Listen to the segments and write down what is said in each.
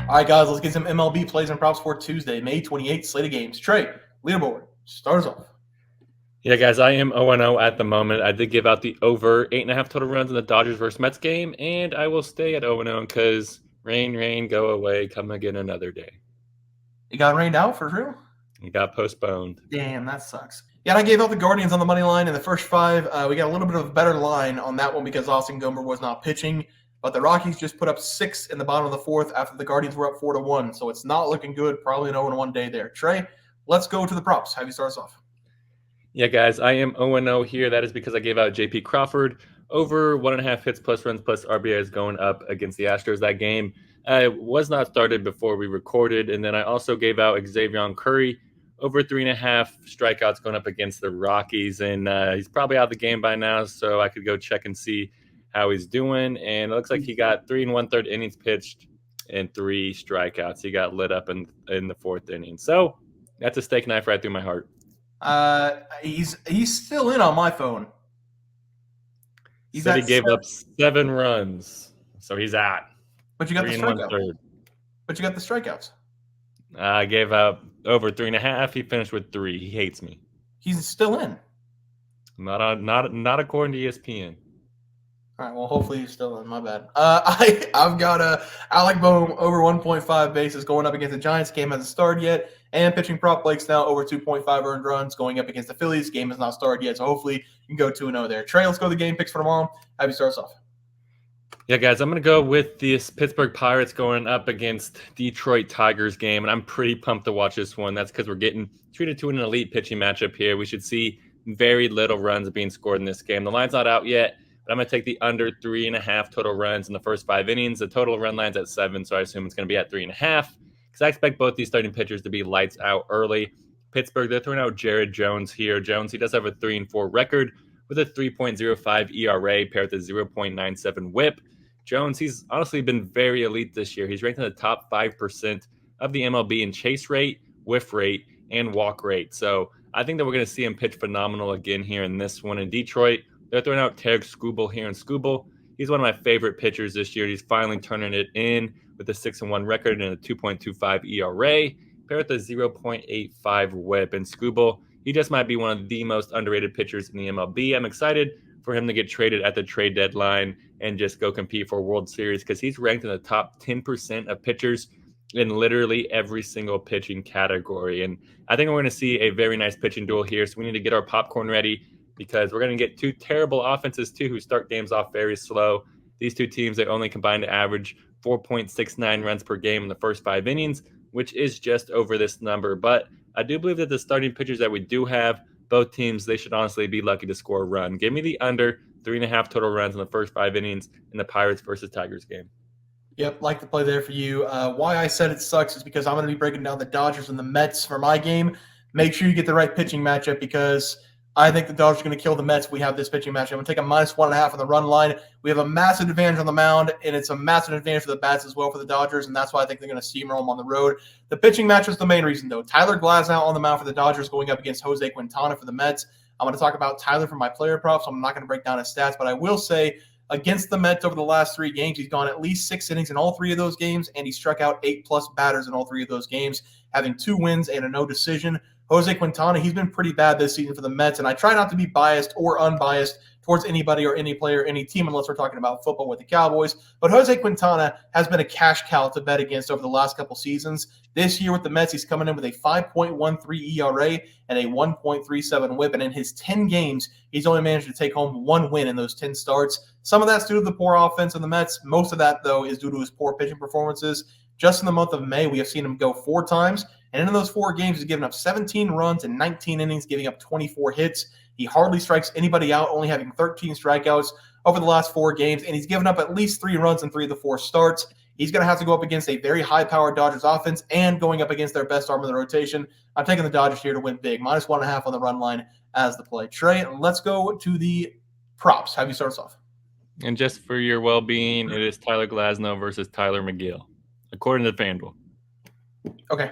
All right, guys, let's get some MLB plays and props for Tuesday, May 28th, slate of games. Trey, leaderboard, start us off. Yeah, guys, I am 0-0 at the moment. I did give out the over 8.5 total runs in the Dodgers versus Mets game, and I will stay at 0-0 because rain, go away, come again another day. It got rained out for real? It got postponed. Damn, that sucks. Yeah, and I gave out the Guardians on the money line in the first five. We got a little bit of a better line on that one because Austin Gomber was not pitching. But the Rockies just put up 6 in the bottom of the fourth after the Guardians were up 4-1. So it's not looking good. Probably an 0-1 day there. Trey, let's go to the props. Have you start us off? Yeah, guys, I am 0-0 here. That is because I gave out J.P. Crawford over 1.5 hits plus runs plus RBIs going up against the Astros. That game was not started before we recorded. And then I also gave out Xavier Curry over 3.5 strikeouts going up against the Rockies. And he's probably out of the game by now, so I could go check and see how he's doing. And it looks like he got 3 1/3 innings pitched and 3 strikeouts. He got lit up in the fourth inning. So that's a steak knife right through my heart. He's still in on my phone. He said he gave up 7 runs, so he's out. But you got the strikeouts. But you got the strikeouts. I gave out over 3.5. He finished with 3. He hates me. He's still in. Not according to ESPN. All right, well, hopefully he's still in. My bad. I've got Alec Boehm over 1.5 bases going up against the Giants. Game hasn't started yet. And pitching prop Blake's now over 2.5 earned runs going up against the Phillies. Game has not started yet, so hopefully you can go 2-0 there. Trey, let's go to the game picks for tomorrow. Have you start us off? Yeah, guys, I'm going to go with this Pittsburgh Pirates going up against Detroit Tigers game, and I'm pretty pumped to watch this one. That's because we're getting treated to an elite pitching matchup here. We should see very little runs being scored in this game. The line's not out yet, but I'm going to take the under 3.5 total runs in the first 5 innings. The total run line's at 7, so I assume it's going to be at 3.5 because I expect both these starting pitchers to be lights out early. Pittsburgh, they're throwing out Jared Jones here. Jones, he does have a 3-4 record with a 3.05 ERA paired with a 0.97 whip. Jones, he's honestly been very elite this year. He's ranked in the top 5% of the MLB in chase rate, whiff rate, and walk rate. So I think that we're going to see him pitch phenomenal again here in this one. In Detroit, they're throwing out Tarek Skubal here. And Skubal, he's one of my favorite pitchers this year. He's finally turning it in with a 6-1 record and a 2.25 ERA, paired with a 0.85 whip. And Skubal, he just might be one of the most underrated pitchers in the MLB. I'm excited for him to get traded at the trade deadline and just go compete for a World Series because he's ranked in the top 10% of pitchers in literally every single pitching category. And I think we're going to see a very nice pitching duel here. So we need to get our popcorn ready because we're going to get 2 terrible offenses too who start games off very slow. These 2 teams, they only combine to average 4.69 runs per game in the first 5 innings, which is just over this number. But I do believe that the starting pitchers that we do have, both teams, they should honestly be lucky to score a run. Give me the under 3.5 total runs in the first 5 innings in the Pirates versus Tigers game. Yep, like the play there for you. Why I said it sucks is because I'm going to be breaking down the Dodgers and the Mets for my game. Make sure you get the right pitching matchup because I think the Dodgers are going to kill the Mets if we have this pitching matchup. I'm going to take a -1.5 on the run line. We have a massive advantage on the mound, and it's a massive advantage for the bats as well for the Dodgers, and that's why I think they're going to steamroll them on the road. The pitching matchup is the main reason, though. Tyler Glasnow on the mound for the Dodgers going up against Jose Quintana for the Mets. I'm going to talk about Tyler for my player props. I'm not going to break down his stats, but I will say against the Mets over the last 3 games, he's gone at least 6 innings in all 3 of those games, and he struck out 8+ batters in all 3 of those games, having 2 wins and a no decision. Jose Quintana, he's been pretty bad this season for the Mets, and I try not to be biased or unbiased towards anybody or any player, any team, unless we're talking about football with the Cowboys. But Jose Quintana has been a cash cow to bet against over the last couple seasons. This year with the Mets, he's coming in with a 5.13 ERA and a 1.37 whip. And in his 10 games, he's only managed to take home 1 win in those 10 starts. Some of that's due to the poor offense of the Mets. Most of that, though, is due to his poor pitching performances. Just in the month of May, we have seen him go 4 times. And in those 4 games, he's given up 17 runs in 19 innings, giving up 24 hits. He hardly strikes anybody out, only having 13 strikeouts over the last 4 games. And he's given up at least 3 runs in 3 of the 4 starts. He's going to have to go up against a very high-powered Dodgers offense and going up against their best arm in the rotation. I'm taking the Dodgers here to win big. -1.5 on the run line as the play. Trey, let's go to the props. Have you start us off? And just for your well-being, it is Tyler Glasnow versus Tyler McGill, according to FanDuel. Okay.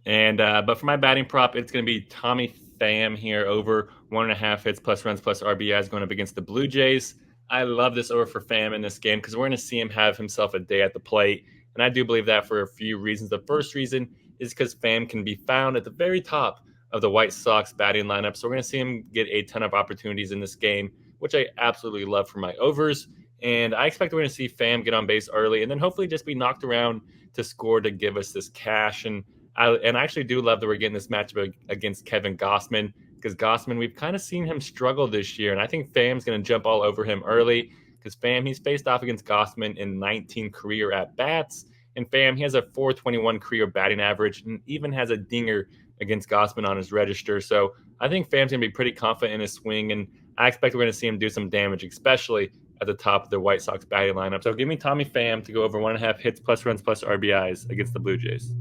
And but for my batting prop, it's going to be Tommy Pham here over 1.5 hits plus runs plus RBIs going up against the Blue Jays. I love this over for Pham in this game because we're going to see him have himself a day at the plate. And I do believe that for a few reasons. The first reason is because Pham can be found at the very top of the White Sox batting lineup. So we're going to see him get a ton of opportunities in this game, which I absolutely love for my overs. And I expect we're going to see Pham get on base early and then hopefully just be knocked around to score to give us this cash. And I actually do love that we're getting this matchup against Kevin Gausman, because Gausman, we've kind of seen him struggle this year. And I think Pham's going to jump all over him early, because Pham, he's faced off against Gausman in 19 career at-bats. And Pham, he has a 421 career batting average and even has a dinger against Gausman on his register. So I think Pham's going to be pretty confident in his swing, and I expect we're going to see him do some damage, especially at the top of the White Sox batting lineup. So give me Tommy Pham to go over 1.5 hits plus runs plus RBIs against the Blue Jays.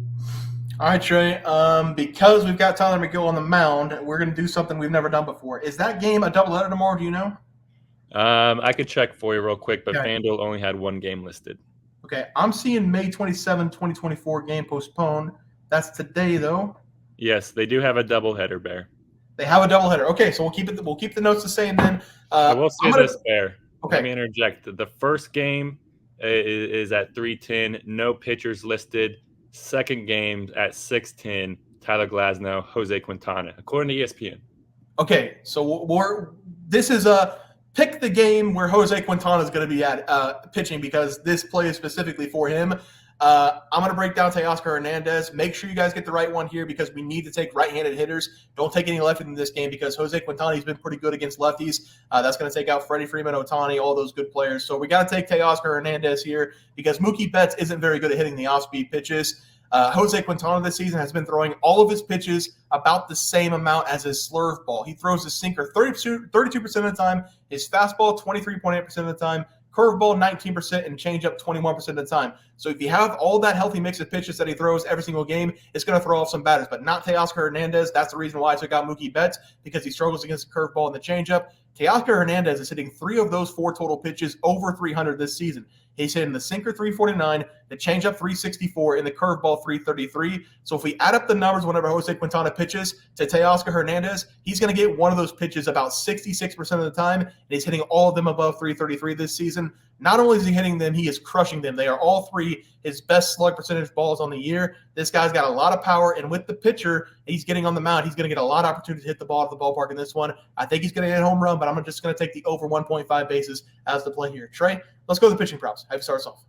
All right, Trey. Because we've got Tyler McGill on the mound, we're going to do something we've never done before. Is that game a doubleheader tomorrow? Do you know? I could check for you real quick, but Okay. FanDuel only had one game listed. Okay, I'm seeing May 27, 2024 game postponed. That's today, though. Yes, they do have a doubleheader, Bear. They have a doubleheader. Okay, so we'll keep it. We'll keep the notes the same then. I will say this, Bear. Okay. Let me interject. The first game is at 3:10. No pitchers listed. Second game at 6:10. Tyler Glasnow, Jose Quintana, according to ESPN. Okay, so this is a pick the game where Jose Quintana is going to be at pitching, because this play is specifically for him. I'm going to break down Teoscar Hernandez. Make sure you guys get the right one here, because we need to take right-handed hitters. Don't take any lefties in this game, because Jose Quintana has been pretty good against lefties. That's going to take out Freddie Freeman, Ohtani, all those good players. So we got to take Teoscar Hernandez here, because Mookie Betts isn't very good at hitting the off-speed pitches. Jose Quintana this season has been throwing all of his pitches about the same amount as his slurve ball. He throws his sinker 32% of the time, his fastball 23.8% of the time, curveball 19%, and changeup 21% of the time. So if you have all that healthy mix of pitches that he throws every single game, it's going to throw off some batters, but not Teoscar Hernandez. That's the reason why I took out Mookie Betts, because he struggles against the curveball and the changeup. Teoscar Hernandez is hitting 3 of those 4 total pitches over 300 this season. He's hitting the sinker 349, the changeup 364, and the curveball 333. So if we add up the numbers whenever Jose Quintana pitches to Teoscar Hernandez, he's going to get one of those pitches about 66% of the time, and he's hitting all of them above 333 this season. Not only is he hitting them, he is crushing them. They are all 3 his best slug percentage balls on the year. This guy's got a lot of power, and with the pitcher he's getting on the mound, he's going to get a lot of opportunity to hit the ball at the ballpark in this one. I think he's going to hit a home run, but I'm just going to take the over 1.5 bases as the play here. Trey, let's go to the pitching props. Have you start us off?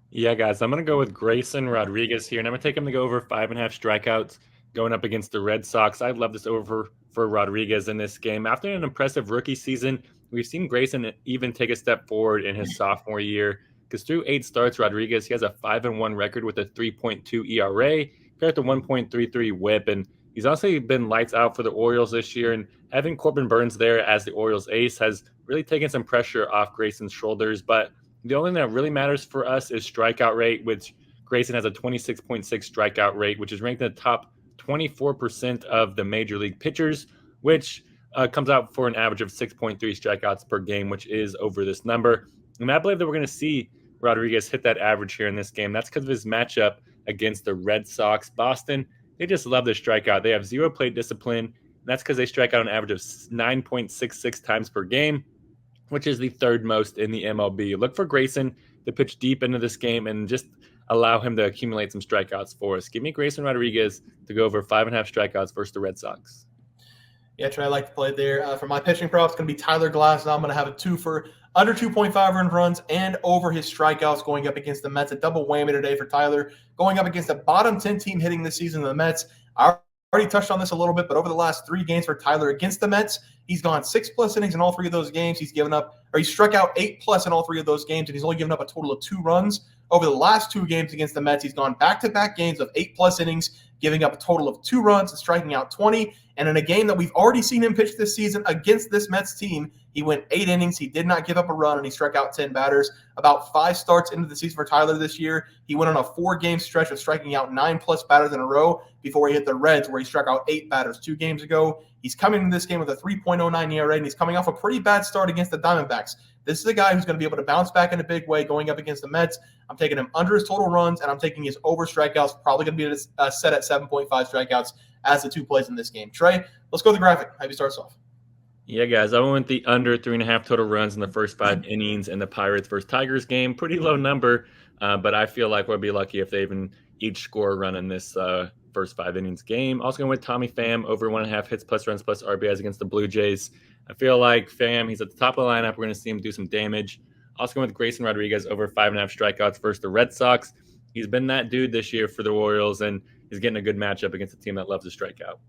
Yeah, guys, I'm going to go with Grayson Rodriguez here, and I'm going to take him to go over 5.5 strikeouts going up against the Red Sox. I love this over for Rodriguez in this game. After an impressive rookie season, we've seen Grayson even take a step forward in his sophomore year, because through 8 starts, Rodriguez, he has a 5-1 record with a 3.2 ERA compared to 1.33 WHIP, and he's also been lights out for the Orioles this year, and having Corbin Burnes there as the Orioles ace has really taken some pressure off Grayson's shoulders. But the only thing that really matters for us is strikeout rate, which Grayson has a 26.6 strikeout rate, which is ranked in the top 24% of the major league pitchers, which comes out for an average of 6.3 strikeouts per game, which is over this number. And I believe that we're going to see Rodriguez hit that average here in this game. That's because of his matchup against the Red Sox. Boston, they just love their strikeout. They have 0 plate discipline. And that's because they strike out an average of 9.66 times per game, which is the 3rd most in the MLB. Look for Grayson to pitch deep into this game and just allow him to accumulate some strikeouts for us. Give me Grayson Rodriguez to go over 5.5 strikeouts versus the Red Sox. Yeah, Trey, I like to play there. For my pitching prop, it's going to be Tyler Glasnow. I'm going to have a 2 for under 2.5 earned runs and over his strikeouts going up against the Mets. A double whammy today for Tyler, going up against a bottom 10 team hitting this season, the Mets. I already touched on this a little bit, but over the last 3 games for Tyler against the Mets, he's gone 6+ innings in all 3 of those games. He struck out 8+ in all 3 of those games, and he's only given up a total of 2 runs. Over the last 2 games against the Mets, he's gone back-to-back games of 8+ innings, giving up a total of 2 runs and striking out 20. And in a game that we've already seen him pitch this season against this Mets team, he went 8 innings. He did not give up a run, and he struck out 10 batters. About 5 starts into the season for Tyler this year, he went on a 4-game stretch of striking out 9+ batters in a row before he hit the Reds, where he struck out 8 batters 2 games ago. He's coming into this game with a 3.09 ERA, and he's coming off a pretty bad start against the Diamondbacks. This is a guy who's going to be able to bounce back in a big way going up against the Mets. I'm taking him under his total runs, and I'm taking his over strikeouts, probably going to be set at 7.5 strikeouts as the 2 plays in this game. Trey, let's go to the graphic. Have you start us off? Yeah, guys, I went the under 3.5 total runs in the first 5 innings in the Pirates versus Tigers game. Pretty low number, but I feel like we'll be lucky if they even each score a run in this first 5 innings game. Also going with Tommy Pham over 1.5 hits plus runs plus RBIs against the Blue Jays. I feel like Pham, he's at the top of the lineup. We're going to see him do some damage. Also going with Grayson Rodriguez over 5.5 strikeouts versus the Red Sox. He's been that dude this year for the Royals, and he's getting a good matchup against a team that loves to strike out.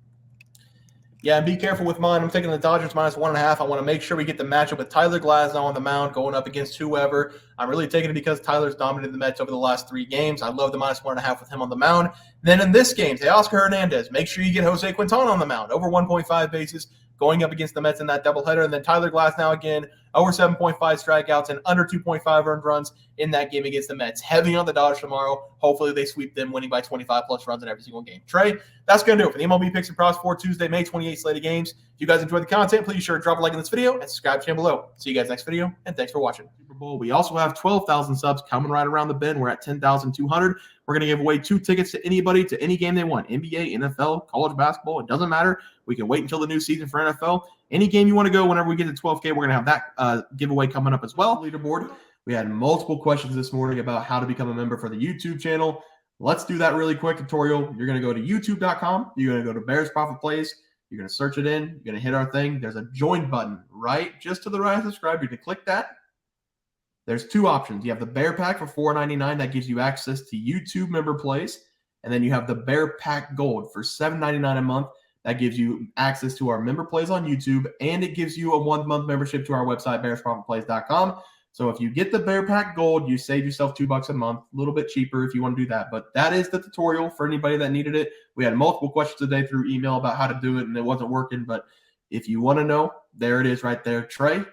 Yeah, and be careful with mine. I'm taking the Dodgers -1.5. I want to make sure we get the matchup with Tyler Glasnow on the mound going up against whoever. I'm really taking it because Tyler's dominated the Mets over the last 3 games. I love the -1.5 with him on the mound. Then in this game, Teoscar Hernandez, make sure you get Jose Quintana on the mound, over 1.5 bases, going up against the Mets in that doubleheader. And then Tyler Glasnow again, over 7.5 strikeouts and under 2.5 earned runs in that game against the Mets. Heavy on the Dodgers tomorrow. Hopefully they sweep them, winning by 25+ runs in every single game. Trey, that's going to do it for the MLB Picks and Props for Tuesday, May 28th slate of games. If you guys enjoyed the content, please sure to drop a like on this video and subscribe to the channel below. See you guys next video, and thanks for watching. Super Bowl. We also have 12,000 subs coming right around the bend. We're at 10,200. We're going to give away 2 tickets to anybody to any game they want. NBA, NFL, college basketball. It doesn't matter. We can wait until the new season for NFL. Any game you want to go, whenever we get to 12K, we're going to have that giveaway coming up as well. Leaderboard. We had multiple questions this morning about how to become a member for the YouTube channel. Let's do that really quick tutorial. You're going to go to youtube.com. You're going to go to Bears Profit Plays. You're going to search it in. You're going to hit our thing. There's a join button right just to the right of subscribe. You can click that. There's 2 options. You have the Bear Pack for $4.99. That gives you access to YouTube member plays. And then you have the Bear Pack Gold for $7.99 a month. That gives you access to our member plays on YouTube, and it gives you a 1-month membership to our website, bearsprofitplays.com. So if you get the Bear Pack Gold, you save yourself $2 a month, a little bit cheaper if you want to do that. But that is the tutorial for anybody that needed it. We had multiple questions today through email about how to do it, and it wasn't working. But if you want to know, there it is right there. Trey,